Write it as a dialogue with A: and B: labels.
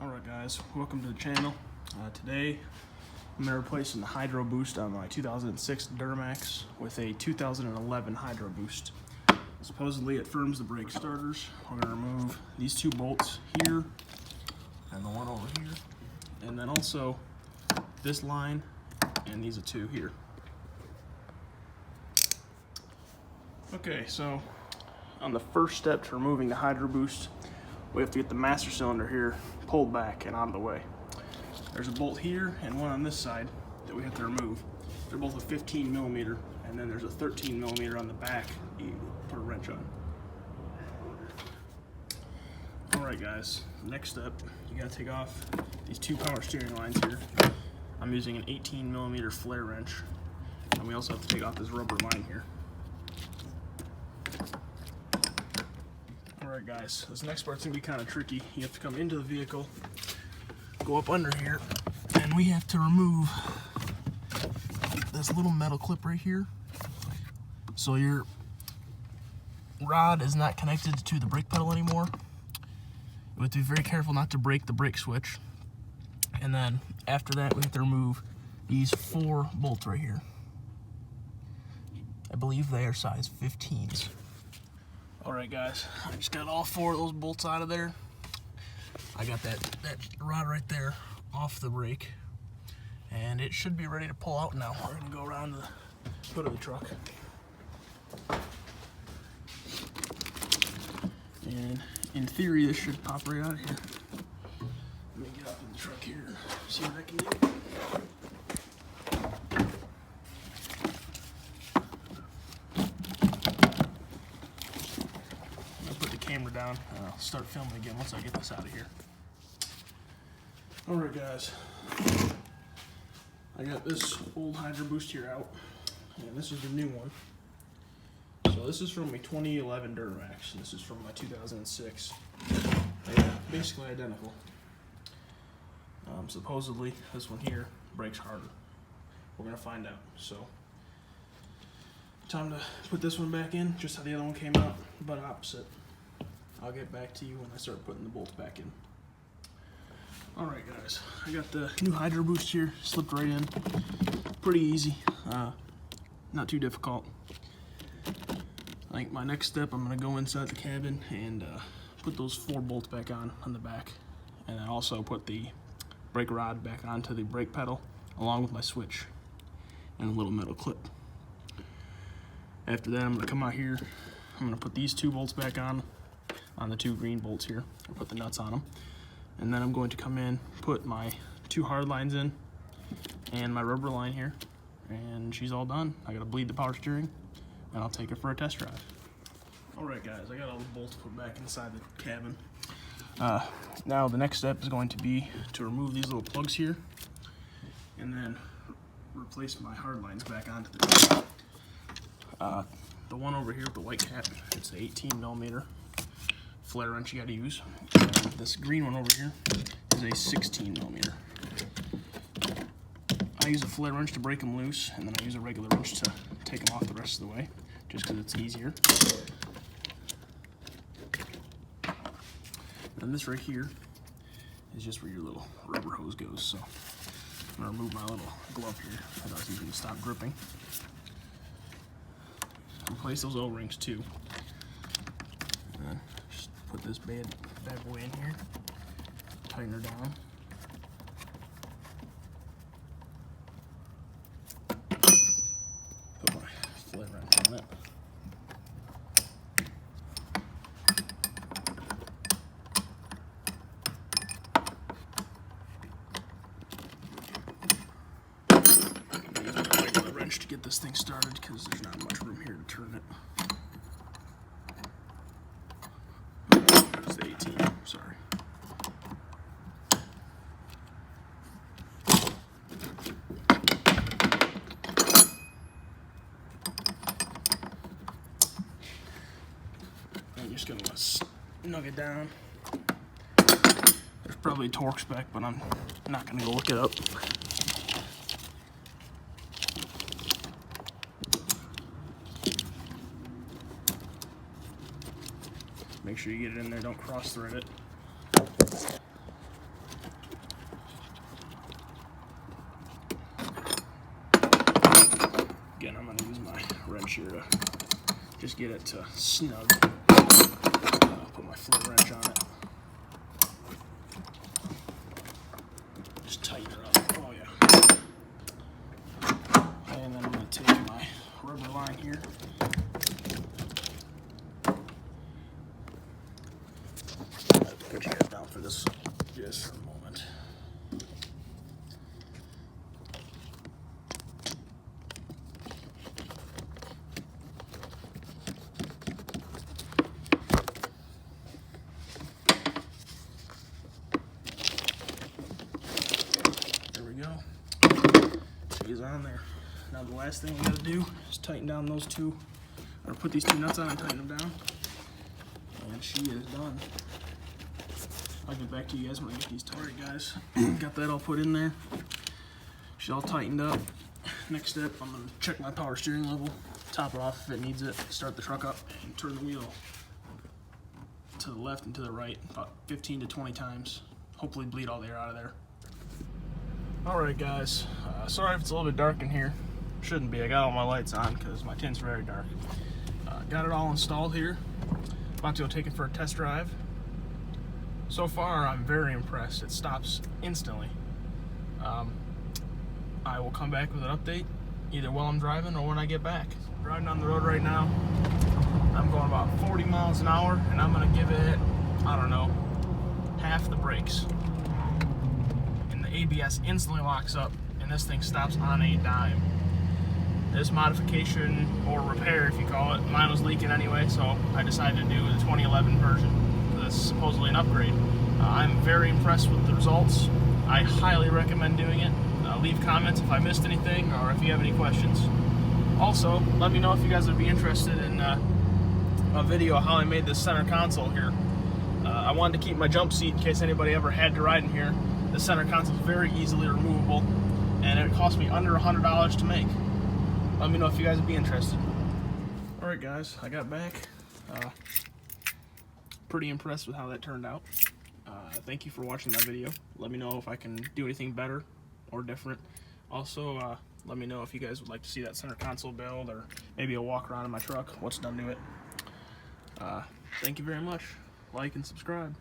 A: Alright guys, welcome to the channel. Today I'm going to replace the hydroboost on my 2006 Duramax with a 2011 hydroboost. Supposedly it firms the brake starters. We're going to remove these two bolts here and the one over here, and then also this line and these are two here. Okay, so on the first step to removing the hydroboost, we have to get the master cylinder here pulled back and out of the way. There's a bolt here and one on this side that we have to remove. They're both a 15 millimeter, and then there's a 13 millimeter on the back you put a wrench on. Alright guys, next step, you gotta take off these two power steering lines here. I'm using an 18 millimeter flare wrench, and we also have to take off this rubber line here. Alright guys, this next part's going to be kind of tricky. You have to come into the vehicle, go up under here, and we have to remove this little metal clip right here. So your rod is not connected to the brake pedal anymore. You have to be very careful not to break the brake switch. And then after that we have to remove these 4 bolts right here. I believe they are size 15s. Alright guys, I just got all 4 of those bolts out of there. I got that rod right there off the brake, and it should be ready to pull out now. We're going to go around the hood of the truck. And in theory this should pop right out of here. Let me get up in the truck here, see what I can do. Camera down, and I'll start filming again once I get this out of here. Alright guys, I got this old hydroboost here out, and this is the new one. So this is from my 2011 Duramax, and this is from my 2006. They're basically identical. Supposedly this one here brakes harder. We're gonna find out. So time to put this one back in, just how the other one came out, but opposite. I'll get back to you when I start putting the bolts back in. Alright guys, I got the new hydroboost here, slipped right in. Pretty easy, not too difficult. I think my next step, I'm going to go inside the cabin and put those 4 bolts back on the back. And then also put the brake rod back onto the brake pedal along with my switch and a little metal clip. After that I'm going to come out here, I'm going to put these 2 bolts back on the 2 green bolts here, and put the nuts on them. And then I'm going to come in, put my 2 hard lines in, and my rubber line here, and she's all done. I gotta bleed the power steering, and I'll take her for a test drive. Alright guys, I got all the bolts put back inside the cabin. Now the next step is going to be to remove these little plugs here, and then replace my hard lines back onto the the one over here with the white cap, it's an 18 millimeter flare wrench you gotta use. And this green one over here is a 16 millimeter. I use a flare wrench to break them loose, and then I use a regular wrench to take them off the rest of the way, just because it's easier. And this right here is just where your little rubber hose goes. So I'm gonna remove my little glove here that I was using to stop dripping. Replace those O-rings too. And then just put this bad boy in here, tighten her down. Put my flare wrench on it. Use a regular wrench to get this thing started because there's not much room here to turn it. There's the 18, sorry. I'm just gonna snug it down. There's probably a torque spec, but I'm not gonna go look it up. Make sure you get it in there, don't cross thread it. sure to just get it to snug. Put my flip wrench on it. Just tighten her up. Oh yeah. And then I'm going to take my rubber line here. Put you guys down for this just for a moment. There we go. She's on there. Now the last thing we got to do is tighten down those two, or put these two nuts on and tighten them down. And she is done. I'll get back to you guys when I get these tightened. Alright guys, got that all put in there. She's all tightened up. Next step, I'm going to check my power steering level, top it off if it needs it, start the truck up, and turn the wheel to the left and to the right about 15 to 20 times. Hopefully bleed all the air out of there. Alright guys, sorry if it's a little bit dark in here. Shouldn't be. I got all my lights on because my tint's very dark. Got it all installed here. About to go take it for a test drive. So far, I'm very impressed. It stops instantly. I will come back with an update either while I'm driving or when I get back. Driving down the road right now. I'm going about 40 miles an hour, and I'm going to give it, I don't know, half the brakes. And the ABS instantly locks up, and this thing stops on a dime. This modification, or repair if you call it, mine was leaking anyway, so I decided to do the 2011 version. It's supposedly an upgrade. I'm very impressed with the results. I highly recommend doing it. Leave comments if I missed anything or if you have any questions. Also, let me know if you guys would be interested in a video of how I made this center console here. I wanted to keep my jump seat in case anybody ever had to ride in here. The center console is very easily removable, and it cost me under $100 to make. Let me know if you guys would be interested. Alright guys, I got back. Pretty impressed with how that turned out. Thank you for watching that video. Let me know if I can do anything better or different. Also, let me know if you guys would like to see that center console build or maybe a walk around in my truck, what's done to it. Thank you very much. Like and subscribe.